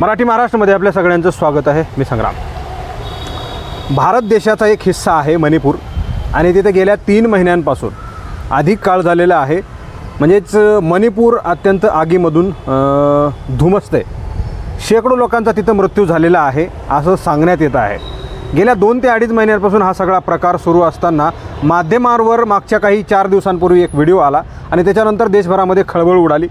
मराठी महाराष्ट्रामध्ये आपल्या सगळ्यांचं स्वागत आहे। मी संग्राम। भारत देशाचा एक हिस्सा आहे मणिपूर आणि तिथे गेल्या 3 महिन्यांपासून अधिक काळ झालेला आहे। म्हणजेच मणिपूर अत्यंत आगीमधून धुमसते। शेकडो लोकांचा तिथे मृत्यू झालेला आहे असं सांगण्यात येत आहे। गेल्या 2 ते 2.5 महिन्यांपासून हा सगळा प्रकार सुरू असताना माध्यमांवर मागच्या काही 4 दिवसांपूर्वी एक व्हिडिओ आला आणि त्याच्यानंतर देशभरामध्ये खळबळ उडाली।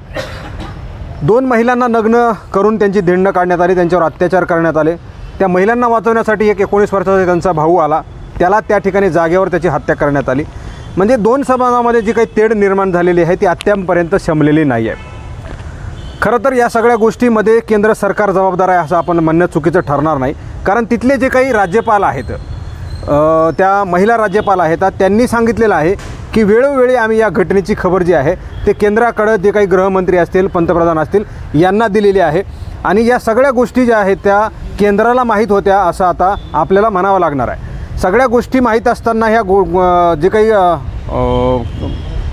2 महिलांना नग्न करून त्यांची धिंड काढण्यात आली, त्यांच्यावर अत्याचार करण्यात आले। त्या महिलांना वाचवण्यासाठी एक 19 वर्षाचा त्यांचा भाऊ आला, त्याला त्या ठिकाणी जागेवर त्याची हत्या करण्यात आली। म्हणजे 2 समाजामध्ये जी काही तेढ निर्माण झालेली आहे ती अद्यापपर्यंत शमलेली नाही आहे। खरं तर या सगळ्या गोष्टींमध्ये केंद्र सरकार जबाबदार आहे असं आपण म्हणणं चुकीचं ठरणार नाही, कारण तिथले जे काही राज्यपाल आहेत, त्या महिला राज्यपाल आहेत, त्यांनी सांगितलेलं आहे की वेळोवेळी आम्ही या घटनेची खबर जी आहे ते केंद्राकडे जे काही गृहमंत्री असतील, पंतप्रधान असतील यांना दिलेली आहे आणि या सगळ्या गोष्टी ज्या आहेत त्या केंद्राला माहीत होत्या असं आता आपल्याला म्हणावं लागणार आहे। सगळ्या गोष्टी माहीत असताना ह्या जे काही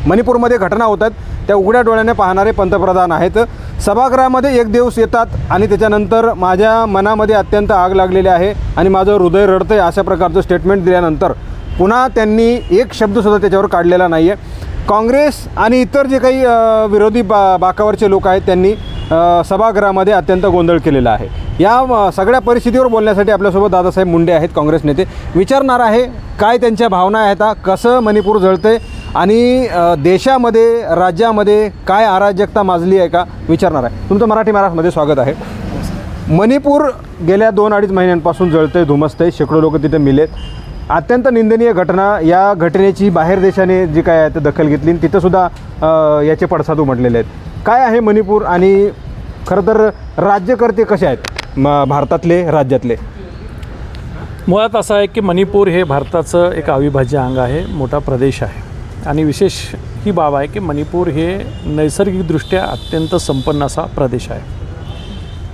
मणिपूरमध्ये घटना होतात त्या उघड्या डोळ्याने पाहणारे पंतप्रधान आहेत। सभागृहामध्ये एक दिवस येतात आणि त्याच्यानंतर माझ्या मनामध्ये अत्यंत आग लागलेली आहे आणि माझं हृदय रडतंय अशा प्रकारचं स्टेटमेंट दिल्यानंतर पुन्हा त्यांनी एक शब्दसुद्धा त्याच्यावर काढलेला नाही आहे। काँग्रेस आणि इतर जे काही विरोधी बाकावरचे लोक आहेत त्यांनी सभागृहामध्ये अत्यंत गोंधळ केलेला आहे। या सगळ्या परिस्थितीवर बोलण्यासाठी आपल्यासोबत दादासाहेब मुंडे आहेत, काँग्रेस नेते। विचारणार आहे काय त्यांच्या भावना आहेत, कसं मणिपूर जळते आणि देशामध्ये राज्यामध्ये काय अराजकता माजली आहे का विचारणार आहे। तुमचं मराठी महाराष्ट्रामध्ये स्वागत आहे। मणिपूर गेल्या 2-2.5 महिन्यांपासून जळते, धुमसते, शेकडो लोक तिथे मिलेत। अत्यंत निंदनीय घटना। या घटनेची बाहेर देशाने जी काय आहे दखल घेतली, तिथंसुद्धा याचे पडसाद उमटलेले आहेत। काय आहे मणिपूर आणि खरं तर राज्यकर्ते कसे आहेत भारतातले, राज्यातले? मुळात असं आहे की मणिपूर हे भारताचं एक अविभाज्य अंग आहे, मोठा प्रदेश आहे आणि विशेष ही बाब आहे की मणिपूर हे नैसर्गिकदृष्ट्या अत्यंत संपन्न असा प्रदेश आहे।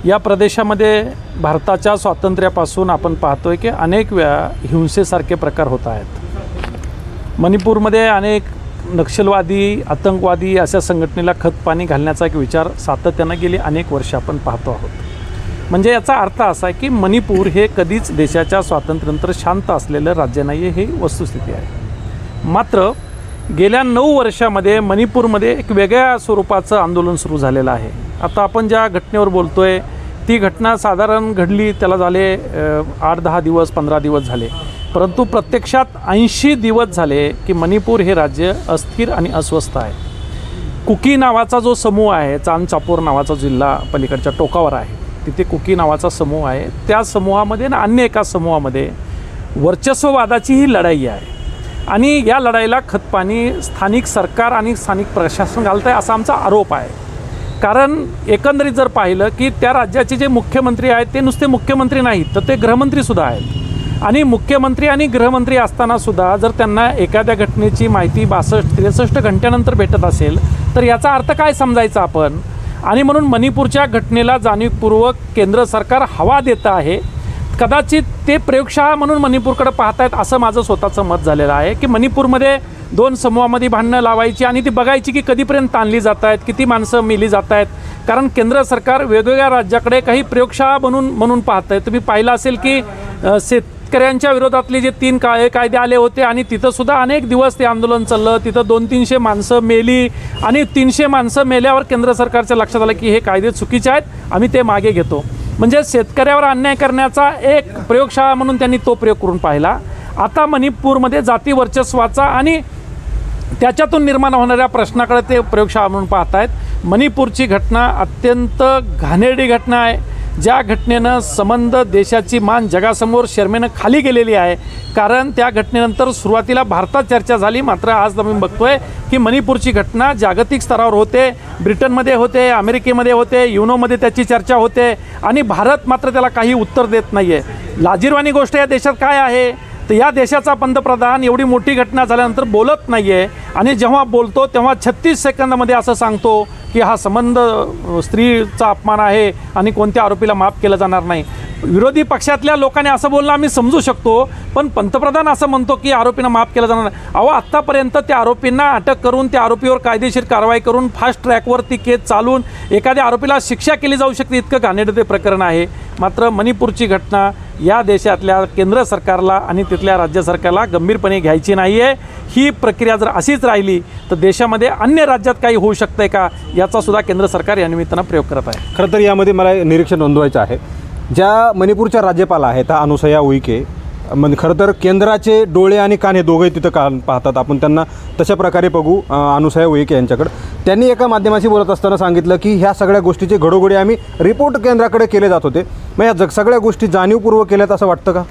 या प्रदेशामध्ये भारताच्या स्वातंत्र्यापासून आपण पाहतोय की अनेक वेळा हिंसेसारखे प्रकार होत आहेत। मणिपूरमध्ये अनेक नक्षलवादी, आतंकवादी अशा संघटनेला खतपाणी घालण्याचा एक विचार सातत्यानं गेली अनेक वर्ष आपण पाहतो आहोत। म्हणजे याचा अर्थ असा आहे की मणिपूर हे कधीच देशाच्या स्वातंत्र्यानंतर शांत असलेलं राज्य नाही आहे, ही वस्तुस्थिती आहे। मात्र गेल्या 9 वर्षामध्ये मणिपूरमध्ये एक वेगळ्या स्वरूपाचं आंदोलन सुरू झालेलं आहे। आता आपण ज्या घटनेवर बोलतोय ती घटना साधारण घडली त्याला झाले 8-10 दिवस, 15 दिवस झाले, परंतु प्रत्यक्षात 80 दिवस झाले की मणिपूर हे राज्य अस्थिर आणि अस्वस्थ आहे। कुकी नावाचा जो समूह आहे, चांदचापूर नावाचा जिल्हा पलीकडच्या टोकावर आहे, तिथे कुकी नावाचा समूह आहे। त्या समूहामध्ये आणि अन्य एका समूहामध्ये वर्चस्ववादाची ही लढाई आहे आणि या लढाईला खतपाणी स्थानिक सरकार आणि स्थानिक प्रशासन घालत आहे असा आमचा आरोप आहे। कारण एकंदरीत जर पाहिलं की त्या राज्याचे जे मुख्यमंत्री आहेत ते नुसते मुख्यमंत्री नाहीत तर ते गृहमंत्रीसुद्धा आहेत आणि मुख्यमंत्री आणि गृहमंत्री असतानासुद्धा जर त्यांना एखाद्या घटनेची माहिती 62-63 घंट्यानंतर भेटत असेल तर याचा अर्थ काय समजायचा आपण? आणि म्हणून मणिपूरच्या घटनेला जाणीवपूर्वक केंद्र सरकार हवा देतं आहे। कदाचित ते प्रयोगशाळा म्हणून मणिपूरकडे पाहतायत असं माझं स्वतःचं मत झालेलं आहे की मणिपूरमध्ये 2 समूहामध्ये भांडणं लावायची आणि ती बघायची की कधीपर्यंत ताणली जात आहेत, किती माणसं मेली जात आहेत। कारण केंद्र सरकार वेगवेगळ्या राज्याकडे काही प्रयोगशाळा म्हणून पाहत आहे। तुम्ही पाहिलं असेल की शेतकऱ्यांच्या विरोधातले जे 3 कायदे आले होते आणि तिथंसुद्धा अनेक दिवस ते आंदोलन चाललं, तिथं 200-300 माणसं मेली आणि 300 माणसं मेल्यावर केंद्र सरकारच्या लक्षात आलं की हे कायदे चुकीचे आहेत, आम्ही ते मागे घेतो। म्हणजे शेतकऱ्यावर अन्याय करण्याचा एक प्रयोगशाळा म्हणून त्यांनी तो प्रयोग करून पाहिला। आता मणिपूरमध्ये जाती वर्चस्वाचा आणि त्याच्यातून निर्माण होणाऱ्या प्रश्नाकडे ते प्रयोगशाळा म्हणून पाहत आहेत। मणिपूरची घटना अत्यंत घाणेरडी घटना आहे, ज्या घटनेनं संबंध देशाची मान जगासमोर शर्मेनं खाली गेलेली आहे। कारण त्या घटनेनंतर सुरुवातीला भारतात चर्चा झाली, मात्र आज आम्ही बघतोय की मणिपूरची घटना जागतिक स्तरावर होते, ब्रिटनमध्ये होते, अमेरिकेमध्ये होते, युनोमध्ये त्याची चर्चा होते आणि भारत मात्र त्याला काही उत्तर देत नाही आहे। लाजिरवाणी गोष्ट या देशात काय आहे तर या देशाचा पंतप्रधान एवढी मोठी घटना झाल्यानंतर बोलत नाही आहे आणि जेव्हा बोलतो तेव्हा 36 सेकंदामध्ये असं सांगतो की हा संबंध स्त्रीचा अपमान आहे आणि कोणत्या आरोपीला माफ केलं जाणार नाही। विरोधी पक्षातल्या लोकांनी असं बोलणं आम्ही समजू शकतो, पण पंतप्रधान असं म्हणतो की आरोपींना माफ केलं जाणार नाही. अहो, आत्तापर्यंत त्या आरोपींना अटक करून त्या आरोपीवर कायदेशीर कारवाई करून फास्ट ट्रॅकवर ती केस चालून एखाद्या आरोपीला शिक्षा केली जाऊ शकते, इतकं घाणेरडं ते प्रकरण आहे. मात्र मणिपूरची घटना या देशातल्या केंद्र सरकारला आणि तिथल्या राज्य सरकारला गंभीरपणे घ्यायची नाही आहे. ही प्रक्रिया जर अशीच राहिली तर देशामध्ये अन्य राज्यात काही होऊ शकतं का, याचा सुद्धा केंद्र सरकार या निमित्तानं प्रयोग करत आहे. खरं तर यामध्ये मला निरीक्षण नोंदवायचं आहे, ज्या मणिपूरच्या राज्यपाल आहेत अनुसया उईके, म्हणजे खरं तर केंद्राचे डोळे आणि कान हे दोघंही तिथं पाहतात. आपण त्यांना तशा प्रकारे बघू. अनुसया उईके यांच्याकडं त्यांनी एका माध्यमाशी बोलत असताना सांगितलं की ह्या सगळ्या गोष्टीचे घडोघडी आम्ही रिपोर्ट केंद्राकडे केले जात होते. मग या सगळ्या गोष्टी जाणीवपूर्वक केल्यात असं वाटतं का?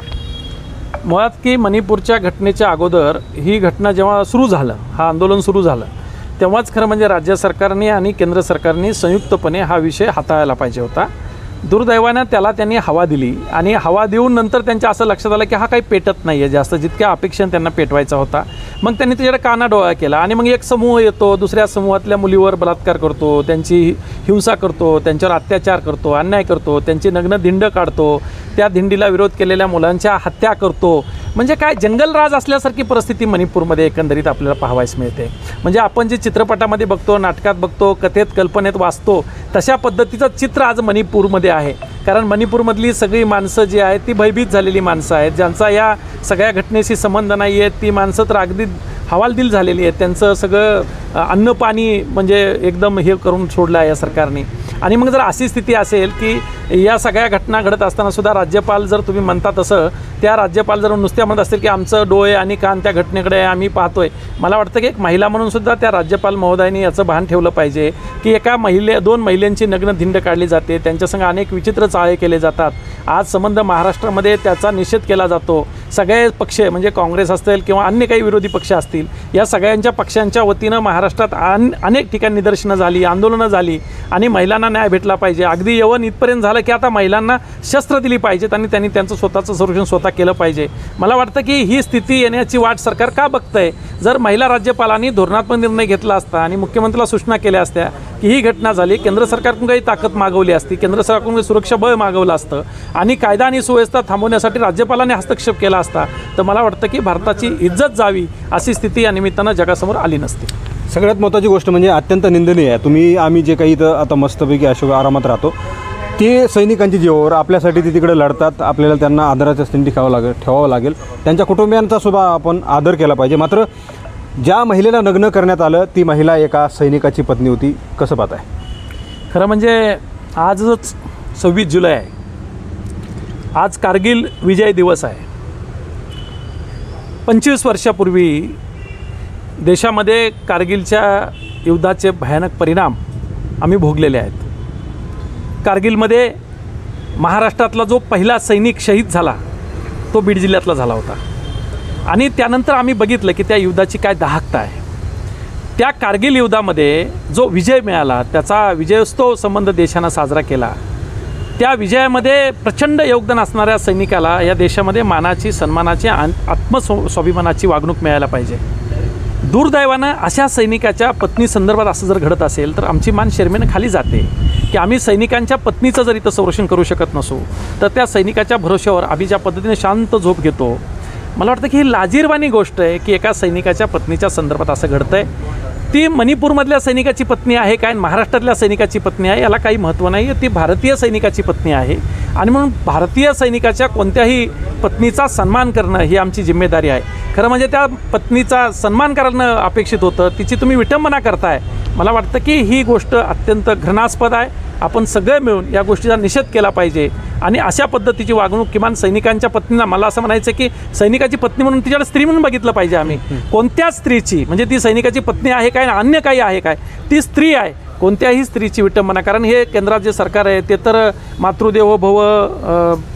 मुळात की मणिपूरच्या घटनेच्या अगोदर ही घटना जेव्हा सुरू झालं, हा आंदोलन सुरू झालं, तेव्हाच खरं म्हणजे राज्य सरकारने आणि केंद्र सरकारने संयुक्तपणे हा विषय हाताळायला पाहिजे होता. दुर्दैवानं त्याला त्यांनी हवा दिली आणि हवा देऊन नंतर त्यांच्या असं लक्षात आलं की हा काही पेटत नाही आहे जास्त, जितक्या अपेक्षेने त्यांना पेटवायचा होता. मग त्यांनी त्याच्याकडे कानाडोळा केला आणि मग एक समूह येतो, दुसऱ्या समूहातल्या मुलीवर बलात्कार करतो, त्यांची हिंसा करतो, त्यांच्यावर अत्याचार करतो, अन्याय करतो, त्यांची नग्न धिंड काढतो, त्या धिंडीला विरोध केलेल्या मुलांच्या हत्या करतो. म्हणजे काय जंगलराज असल्यासारखी परिस्थिती मणिपूरमध्ये एकंदरीत आपल्याला पाहावयास मिळते. म्हणजे आपण जे चित्रपटामध्ये बघतो, नाटकात बघतो, कथेत कल्पनेत वाचतो, तशा पद्धतीचं चित्र आज मणिपूरमध्ये आहे. कारण मणिपूरमधली सगळी माणसं जी आहेत ती भयभीत झालेली माणसं आहेत, ज्यांचा या सगळ्या घटनेशी संबंध नाही आहे. ती माणसं तर अगदी हवालदिल झालेली आहेत, त्यांचं सगळं अन्न पाणी म्हणजे एकदम हे करून सोडलं आहे या सरकारने. आणि मग जर अशी स्थिती असेल की या सगळ्या घटना घडत असताना सुद्धा राज्यपाल जर तुम्ही म्हणता तसं, त्या राज्यपाल जर नुसत्या म्हणत असतील की आमचं डोळे आणि कान त्या घटनेकडे आम्ही पाहतोय, मला वाटतं की एक महिला म्हणून सुद्धा त्या राज्यपाल महोदयांनी याचं भान ठेवलं पाहिजे की एका दोन महिलांची नग्न धिंड काढली जाते, त्यांच्यासंग अनेक विचित्र चाळे केले जातात. आज संबंध महाराष्ट्रामध्ये त्याचा निषेध केला जातो. सगळे पक्ष म्हणजे काँग्रेस असेल किंवा अन्य काही विरोधी पक्ष असतील, या सगळ्यांच्या पक्षांच्या वतीनं महाराष्ट्रात अनेक ठिकाणी निदर्शनं झाली, आंदोलनं झाली आणि महिलांना न्याय भेटला पाहिजे. अगदी यवन इथपर्यंत झालं की आता महिलांना शस्त्र दिली पाहिजेत आणि त्यांनी त्यांचं स्वतःचं संरक्षण स्वतः केलं पाहिजे. मला वाटतं की ही स्थिती येण्याची वाट सरकार का बघतंय? जर महिला राज्यपालांनी धोरणात्मक निर्णय घेतला असता आणि मुख्यमंत्र्याला सूचना केल्या असत्या की ही घटना झाली, केंद्र सरकारकडून काही ताकद मागवली असती, केंद्र सरकारकडून सुरक्षा बळ मागवलं असतं आणि कायदा आणि सुव्यवस्था थांबवण्यासाठी राज्यपालांनी हस्तक्षेप केला असता, तर मला वाटतं की भारताची इज्जत जावी अशी स्थिती या निमित्तानं जगासमोर आली नसती. सगळ्यात महत्त्वाची गोष्ट म्हणजे अत्यंत निंदनीय आहे. आम्ही जे काही इथं आता मस्तपैकी अशोक आरामात राहतो, ते सैनिकांची जीवावर आपल्यासाठी ते तिकडे लढतात. आपल्याला त्यांना आदराच्या स्थिती ठेवावं लागेल. त्यांच्या कुटुंबियांचा सुद्धा आपण आदर केला पाहिजे. मात्र ज्या महिलेला नग्न करण्यात आलं ती महिला एका सैनिकाची पत्नी होती. कसं पाहताय? खरं म्हणजे आजच 26 जुलै आहे. आज कारगिल विजय दिवस आहे. 25 वर्षापूर्वी देशामध्ये कारगिलच्या युद्धाचे भयानक परिणाम आम्ही भोगलेले आहेत. कारगिलमध्ये महाराष्ट्रातला जो पहिला सैनिक शहीद झाला तो बीड जिल्ह्यातला झाला होता आणि त्यानंतर आम्ही बघितलं की त्या युद्धाची काय दाहकता आहे. त्या कारगिल युद्धामध्ये जो विजय मिळाला, त्याचा विजयोत्सव संबंध देशानं साजरा केला. त्या विजयामध्ये प्रचंड योगदान असणाऱ्या सैनिकाला या देशामध्ये मानाची, सन्मानाची, आत्मस्वाभिमानाची वागणूक मिळायला पाहिजे. दुर्दैवानं अशा सैनिकाच्या पत्नीसंदर्भात असं जर घडत असेल तर आमची मान शरमेनं खाली जाते की आम्ही सैनिकांच्या पत्नीचं जर इथं संरक्षण करू शकत नसू तर त्या सैनिकाच्या भरोश्यावर आम्ही ज्या पद्धतीने शांत झोप घेतो, मला वाटतं की ही लाजिरवाणी गोष्ट आहे की एका सैनिकाच्या पत्नीच्या संदर्भात असं घडतं आहे. ती मणिपूरमधल्या सैनिकाची पत्नी आहे काय, महाराष्ट्रातल्या सैनिकाची पत्नी आहे, याला काही महत्त्व नाही. ती भारतीय सैनिकाची पत्नी आहे आणि म्हणून भारतीय सैनिकाच्या कोणत्याही पत्नीचा सन्मान करणं ही आमची जिम्मेदारी आहे. खरं म्हणजे त्या पत्नीचा सन्मान करणं अपेक्षित होतं, तिची तुम्ही विटंबना करताय. मला वाटतं की ही गोष्ट अत्यंत घृणास्पद आहे. आपण सगळे मिळून या गोष्टीचा निषेध केला पाहिजे आणि अशा पद्धतीची वागणूक किमान सैनिकांच्या पत्नींना, मला असं म्हणायचं की सैनिकाची पत्नी म्हणून तिच्याकडे स्त्री म्हणून बघितलं पाहिजे आम्ही. कोणत्याच स्त्रीची, म्हणजे ती सैनिकाची पत्नी आहे काय, अन्य काही आहे काय, ती स्त्री आहे. कोणत्याही स्त्रीची विटंबना, कारण हे केंद्रात जे सरकार आहे ते तर मातृदेवो भव,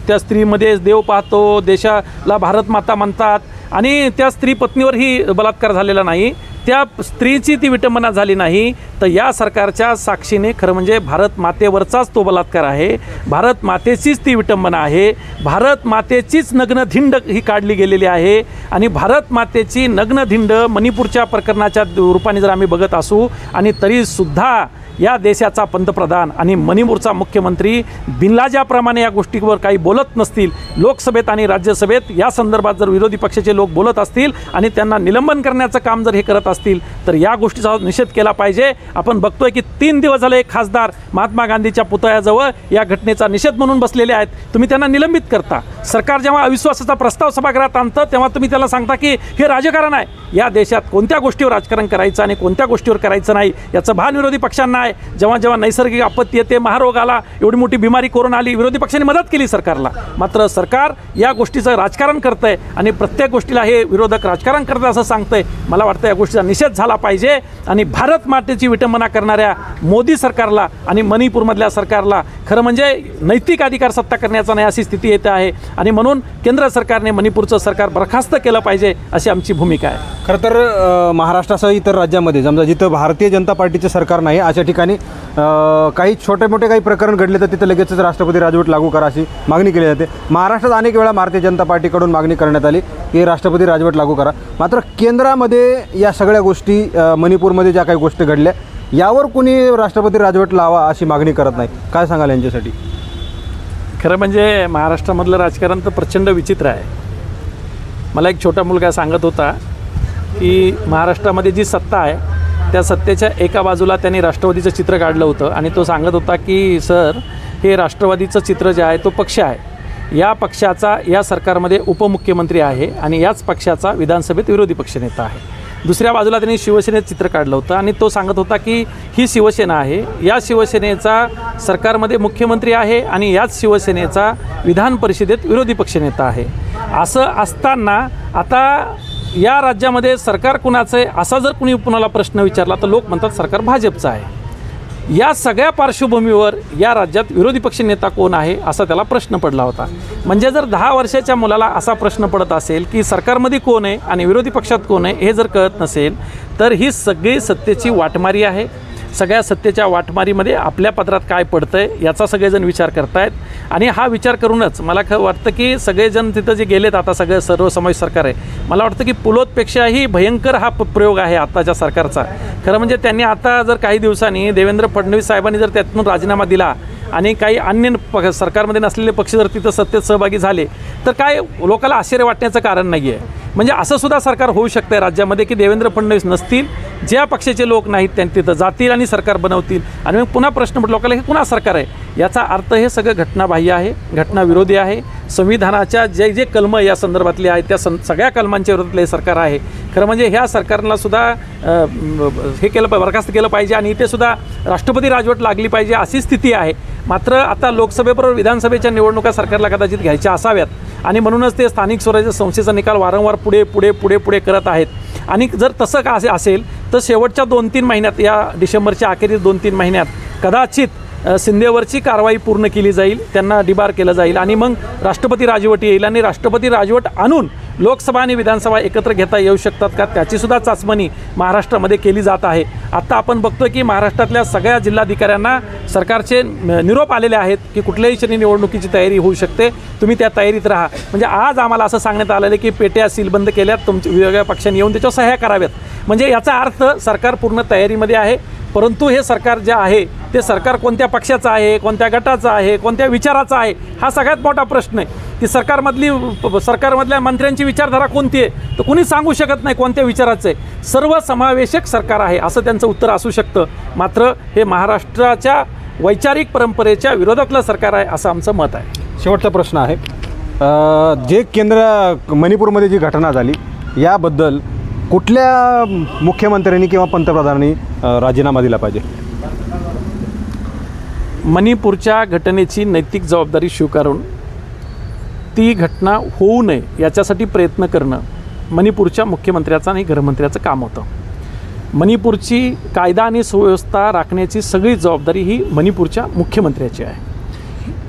त्या स्त्रीमध्ये देव पाहतो, देशाला भारत माता म्हणतात आणि त्या स्त्री पत्नीवरही बलात्कार झालेला नाही, त्या स्त्रीची ती विटंबना झाली नाही, तर या सरकारच्या साक्षीने खरं म्हणजे भारत मातेवरचाच तो बलात्कार आहे. भारत मातेचीच ती विटंबना आहे. भारत मातेचीच नग्न धिंड ही काढली गेलेली आहे आणि भारत मातेची नग्न धिंड मणिपूरच्या प्रकरणाच्या रूपाने जर आम्ही बघत असू आणि तरीसुद्धा या देशाचा पंतप्रधान आणि मणिपूरचा मुख्यमंत्री बिनलाजाप्रमाणे या गोष्टीवर काही बोलत नसतील, लोकसभेत आणि राज्यसभेत या संदर्भात जर विरोधी पक्षाचे लोक बोलत असतील आणि त्यांना निलंबन करण्याचं काम जर हे करत असतील तर या गोष्टीचा निषेध केला पाहिजे. आपण बघतोय की 3 दिवस झाले एक खासदार महात्मा गांधीच्या पुतळ्याजवळ या घटनेचा निषेध म्हणून बसलेले आहेत. तुम्ही त्यांना निलंबित करता. सरकार जेव्हा अविश्वासाचा प्रस्ताव सभागृहात आणतं तेव्हा तुम्ही त्याला सांगता की हे राजकारण आहे. या देशात कोणत्या गोष्टीवर राजकारण करायचं आणि कोणत्या गोष्टीवर करायचं नाही याचं भान विरोधी पक्षांना आहे. जेव्हा जेव्हा नैसर्गिक आपत्ती येते, महारोग आला, एवढी मोठी बिमारी कोरोना आली, विरोधी पक्षांनी मदत केली सरकारला. मात्र सरकार या गोष्टीचं राजकारण करतंय आणि प्रत्येक गोष्टीला हे विरोधक राजकारण करतात असं सांगतंय. मला वाटतं या गोष्टीचा निषेध झाला पाहिजे आणि भारत मातेची विटंबना करणाऱ्या मोदी सरकारला आणि मणिपूरमधल्या सरकारला खरं म्हणजे नैतिक अधिकार सत्ता करण्याचा नाही अशी स्थिती येते आहे आणि म्हणून केंद्र सरकारने मणिपूरचं सरकार बरखास्त केलं पाहिजे अशी आमची भूमिका आहे. खरं तर महाराष्ट्रासह इतर राज्यामध्ये समजा जिथं भारतीय जनता पार्टीचे सरकार नाही अशा ठिकाणी काही छोटे मोठे काही प्रकरण घडले तर तिथं लगेचच राष्ट्रपती राजवट लागू करा अशी मागणी केली जाते. महाराष्ट्रात अनेक वेळा भारतीय जनता पार्टीकडून मागणी करण्यात आली की राष्ट्रपती राजवट लागू करा. मात्र केंद्रामध्ये या सगळ्या गोष्टी मणिपूरमध्ये ज्या काही गोष्टी घडल्या यावर कोणी राष्ट्रपती राजवट लावा अशी मागणी करत नाही. काय सांगाल यांच्यासाठी? खरं म्हणजे महाराष्ट्रामधलं राजकारण तर प्रचंड विचित्र आहे. मला एक छोटा मुलगा सांगत होता की महाराष्ट्रामध्ये जी सत्ता आहे त्या सत्तेच्या एका बाजूला त्यांनी राष्ट्रवादीचं चित्र काढलं होतं आणि तो सांगत होता की सर हे राष्ट्रवादीचं चित्र जे आहे तो पक्ष आहे, या पक्षाचा या सरकारमध्ये उपमुख्यमंत्री आहे आणि याच पक्षाचा विधानसभेत विरोधी पक्षनेता आहे. दुसऱ्या बाजूला त्यांनी शिवसेनेचं चित्र काढलं होतं आणि तो सांगत होता की ही शिवसेना आहे, या शिवसेनेचा सरकारमध्ये मुख्यमंत्री आहे आणि याच शिवसेनेचा विधान परिषदेत विरोधी पक्षनेता आहे. असं असताना आता या राज्यामध्ये सरकार कुणाचं आहे असा जर कुणी कुणाला प्रश्न विचारला तर लोक म्हणतात सरकार भाजपचं आहे. या सगळ्या पार्श्वभूमीवर या राज्यात विरोधी पक्ष नेता कोण आहे असा त्याला प्रश्न पडला होता. म्हणजे जर 10 वर्षाच्या मुलाला असा प्रश्न पडत असेल की सरकारमध्ये कोण आहे आणि विरोधी पक्षात कोण आहे हे जर कळत नसेल तर ही सगळी सत्तेची वाटमारी आहे. सगळ्या सत्तेच्या वाटमारीमध्ये आपल्या पदरात काय पडतं आहे याचा सगळेजण विचार करतायत आणि हा विचार करूनच मला वाटतं की सगळेजण तिथं जे गेलेत आता सगळं सर्वसमावेश सरकार आहे, मला वाटतं की पुलोतपेक्षाही भयंकर हा प्रयोग आहे आत्ताच्या सरकारचा. खरं म्हणजे त्यांनी आता जर काही दिवसांनी देवेंद्र फडणवीस साहेबांनी जर त्यातून राजीनामा दिला आणि काही अन्य सरकारमध्ये नसलेले पक्ष जर तिथं सत्तेत सहभागी झाले तर काय लोकांना आश्चर्य वाटण्याचं कारण नाही आहे. म्हणजे असं सुद्धा सरकार होऊ शकतं राज्यामध्ये की देवेंद्र फडणवीस नसतील, ज्या पक्षाचे लोक नाहीत त्यांनी तिथं जातील आणि सरकार बनवतील आणि मग पुन्हा प्रश्न पडतो लोकांना हे पुन्हा सरकार आहे. याचा अर्थ हे सगळं घटनाबाह्य आहे, घटनाविरोधी आहे. संविधानाच्या जे जे कलमं या संदर्भातले आहेत त्या सगळ्या कलमांच्या विरोधातले हे सरकार आहे. खरं म्हणजे ह्या सरकारला सुद्धा हे केलं बरखास्त केलं पाहिजे आणि इथे सुद्धा राष्ट्रपती राजवट लागली पाहिजे अशी स्थिती आहे. मात्र आता लोकसभेबरोबर विधानसभेच्या निवडणुका सरकारला कदाचित घ्यायच्या असाव्यात आणि म्हणूनच ते स्थानिक स्वराज्य संस्थेचा निकाल वारंवार पुढे करत आहेत. आणि जर तसं का असेल तर शेवटच्या 2-3 महिन्यात या डिसेंबरच्या अखेरीस 2-3 महिन्यात कदाचित शिंदेवरची कारवाई पूर्ण केली जाईल, त्यांना डिबार केलं जाईल आणि मग राष्ट्रपती राजवट येईल आणि राष्ट्रपती राजवट आणून लोकसभा आणि विधानसभा एकत्र घेता येऊ शकतात का त्याचीसुद्धा चाचपणी महाराष्ट्रामध्ये केली जात आहे. आत्ता आपण बघतो की महाराष्ट्रातल्या सगळ्या जिल्हाधिकाऱ्यांना सरकारचे निरोप आलेले आहेत की कुठल्याही क्षणी निवडणुकीची तयारी होऊ शकते, तुम्ही त्या तयारीत राहा. म्हणजे आज आम्हाला असं सांगण्यात आलेलं की पेट्या सीलबंद केल्यात, तुमच्या वेगवेगळ्या पक्षांनी येऊन त्याच्यावर सह्या कराव्यात. म्हणजे याचा अर्थ सरकार पूर्ण तयारीमध्ये आहे. परंतु हे सरकार जे आहे ते सरकार कोणत्या पक्षाचं आहे, कोणत्या गटाचं आहे, कोणत्या विचाराचं आहे हा सगळ्यात मोठा प्रश्न आहे. की सरकारमधल्या मंत्र्यांची विचारधारा कोणती आहे तर कुणी सांगू शकत नाही कोणत्या विचाराचं आहे. सर्वसमावेशक सरकार आहे असं त्यांचं उत्तर असू शकतं. मात्र हे महाराष्ट्राच्या वैचारिक परंपरेच्या विरोधातलं सरकार आहे असं आमचं मत आहे. शेवटचा प्रश्न आहे, जे मणिपूरमध्ये जी घटना झाली याबद्दल कुठल्या मुख्यमंत्र्यांनी किंवा पंतप्रधानांनी राजीनामा दिला पाहिजे? मणिपूरच्या घटनेची नैतिक जबाबदारी स्वीकारून ती घटना होऊ नये याच्यासाठी प्रयत्न करणं मणिपूरच्या मुख्यमंत्र्याचं आणि गृहमंत्र्याचं काम होतं. मणिपूरची कायदा आणि सुव्यवस्था राखण्याची सगळी जबाबदारी ही मणिपूरच्या मुख्यमंत्र्याची आहे.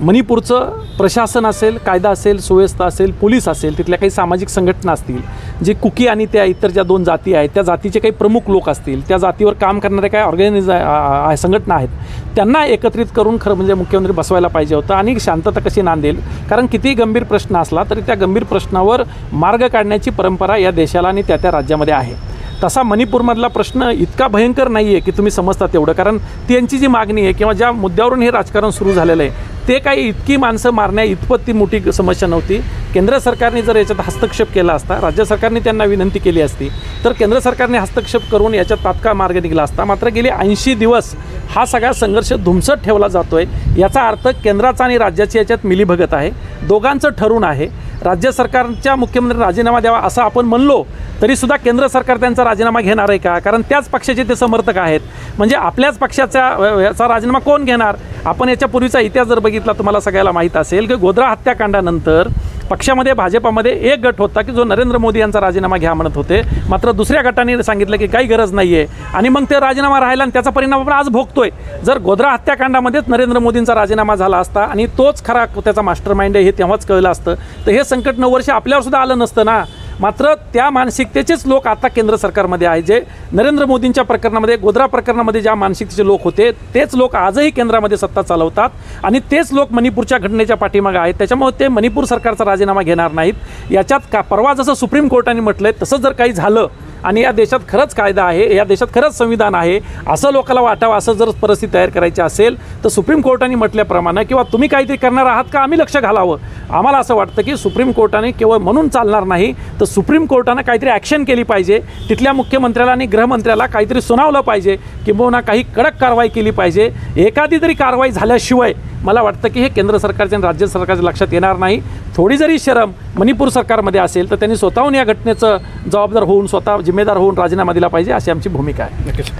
मणिपूरचं प्रशासन असेल, कायदा असेल, सुव्यवस्था असेल, पोलीस असेल, तिथल्या काही सामाजिक संघटना असतील, जे कुकी आणि त्या इतर ज्या 2 जाती आहेत त्या जातीचे काही प्रमुख लोक असतील, त्या जातीवर काम करणारे काही संघटना आहेत, त्यांना एकत्रित करून खरं म्हणजे मुख्यमंत्री बसवायला पाहिजे होतं आणि शांतता कशी नांदेल. कारण कितीही गंभीर प्रश्न असला तरी त्या गंभीर प्रश्नावर मार्ग काढण्याची परंपरा या देशाला आणि त्या राज्यामध्ये आहे. तसा मणिपूरमधला प्रश्न इतका भयंकर नाही आहे की तुम्ही समजता तेवढं, कारण त्यांची जी मागणी आहे किंवा ज्या मुद्द्यावरून हे राजकारण सुरू झालेलं आहे ते काही इतकी माणसं मारण्या इतपत ती मोठी समस्या नव्हती. केंद्र सरकारने जर याच्यात हस्तक्षेप केला असता, राज्य सरकारने त्यांना विनंती केली असती तर केंद्र सरकारने हस्तक्षेप करून याच्यात तात्काळ मार्ग निघाला असता. मात्र गेले 80 दिवस हा सगळा संघर्ष धुमसत ठेवला जातो आहे. याचा अर्थ केंद्राचा आणि राज्याची याच्यात मिलीभगत आहे, दोघांचं ठरून आहे. राज्य सरकारच्या मुख्यमंत्री राजीनामा द्यावा असं आपण म्हणलो तरीसुद्धा केंद्र सरकार त्यांचा राजीनामा घेणार आहे का? कारण त्याच पक्षाचे ते समर्थक आहेत. म्हणजे आपल्याच पक्षाचा याचा राजीनामा कोण घेणार? आपण याच्यापूर्वीचा इतिहास जर बघितला तुम्हाला सगळ्याला माहीत असेल की गोध्रा हत्याकांडानंतर पक्षामध्ये भाजपामध्ये एक गट होता की जो नरेंद्र मोदी यांचा राजीनामा घ्या म्हणत होते. मात्र दुसऱ्या गटाने सांगितलं की काही गरज नाही आहे आणि मग ते राजीनामा राहिला आणि त्याचा परिणाम आपण आज भोगतोय. जर गोध्रा हत्याकांडामध्येच नरेंद्र मोदींचा राजीनामा झाला असता आणि तोच खरा त्याचा मास्टर माइंड आहे हे तेव्हाच कळलं असतं तर हे संकट 9 वर्ष आपल्यावर सुद्धा आलं नसतं ना. मात्र त्या मानसिकतेचेच लोक आता केंद्र सरकारमध्ये आहे. जे नरेंद्र मोदींच्या प्रकरणामध्ये गोध्रा प्रकरणामध्ये ज्या मानसिकतेचे लोक होते तेच लोक आजही केंद्रामध्ये सत्ता चालवतात आणि तेच लोक मणिपूरच्या घटनेच्या पाठीमागे आहेत. त्याच्यामुळे ते मणिपूर सरकारचा राजीनामा घेणार नाहीत. याच्यात का परवा जसं सुप्रीम कोर्टाने म्हटलंय तसं जर काही झालं आणि या देशात खरंच कायदा आहे, या देशात खरंच संविधान आहे असं लोकांना वाटावं असं जर परिस्थिती तयार करायची असेल तर सुप्रीम कोर्टाने म्हटल्याप्रमाणे किंवा तुम्ही काहीतरी करणार आहात का आम्ही लक्ष घालावं. आम्हाला असं वाटतं की सुप्रीम कोर्टाने केवळ म्हणून चालणार नाही तर सुप्रीम कोर्टानं काहीतरी ॲक्शन केली पाहिजे. तिथल्या मुख्यमंत्र्याला आणि गृहमंत्र्याला काहीतरी सुनावलं पाहिजे किंबहुना काही कडक कारवाई केली पाहिजे. एखादी तरी कारवाई झाल्याशिवाय मला वाटतं की हे केंद्र सरकारच्या आणि राज्य सरकारच्या लक्षात येणार नाही. थोडी जरी शरम मणिपूर सरकारमध्ये असेल तर त्यांनी स्वतःहून या घटनेचं जबाबदार होऊन स्वतः जिम्मेदार होऊन राजीनामा दिला पाहिजे अशी आमची भूमिका आहे. नक्कीच.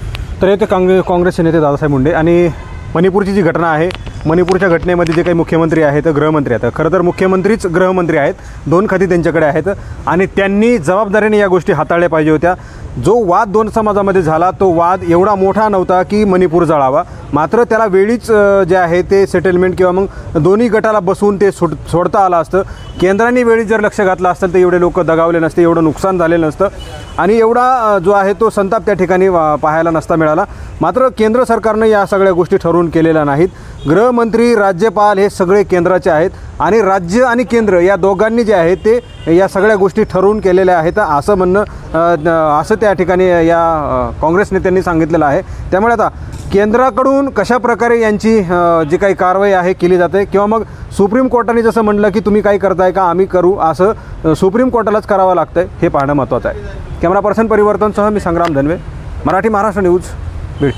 तर येथे काँग्रेसचे नेते दादासाहेब मुंडे आणि मणिपूरची जी घटना आहे, मणिपूरच्या घटनेमध्ये जे काही मुख्यमंत्री आहेत, गृहमंत्री आहेत, खरं तर मुख्यमंत्रीच गृहमंत्री आहेत, 2 खाती त्यांच्याकडे आहेत आणि त्यांनी जबाबदारीने या गोष्टी हाताळल्या पाहिजे होत्या. जो वाद 2 समाजामध्ये झाला तो वाद एवढा मोठा नव्हता की मणिपूर जळावा. मात्र त्याला वेळीच जे आहे ते सेटलमेंट किंवा मग दोन्ही गटाला बसवून ते सोडता आलं असतं. केंद्राने वेळी जर लक्ष घातलं असतं तर एवढे लोक दगावले नसते, एवढं नुकसान झालेलं नसतं आणि एवढा जो आहे तो संताप त्या ठिकाणी पाहायला नसता मिळाला. मात्र केंद्र सरकारनं या सगळ्या गोष्टी ठरवून केलेल्या नाहीत. गृहमंत्री, राज्यपाल हे सगळे केंद्राचे आहेत आणि राज्य आणि केंद्र या दोघांनी जे आहे ते या सगळ्या गोष्टी ठरवून केलेल्या आहेत असं म्हणणं असं त्या ठिकाणी या काँग्रेस नेत्यांनी सांगितलेलं आहे. त्यामुळे आता केंद्राकडून कशा प्रकारे यांची जी काही कारवाई आहे केली जाते किंवा मग सुप्रीम कोर्टाने जसं म्हणलं की तुम्ही काय करताय का आम्ही करू असं सुप्रीम कोर्टालाच करावं लागतंय हे पाहणं महत्त्वाचं आहे. कॅमेरा पर्सन परिवर्तनसह मी संग्राम धनवे, मराठी महाराष्ट्र न्यूज, बीड.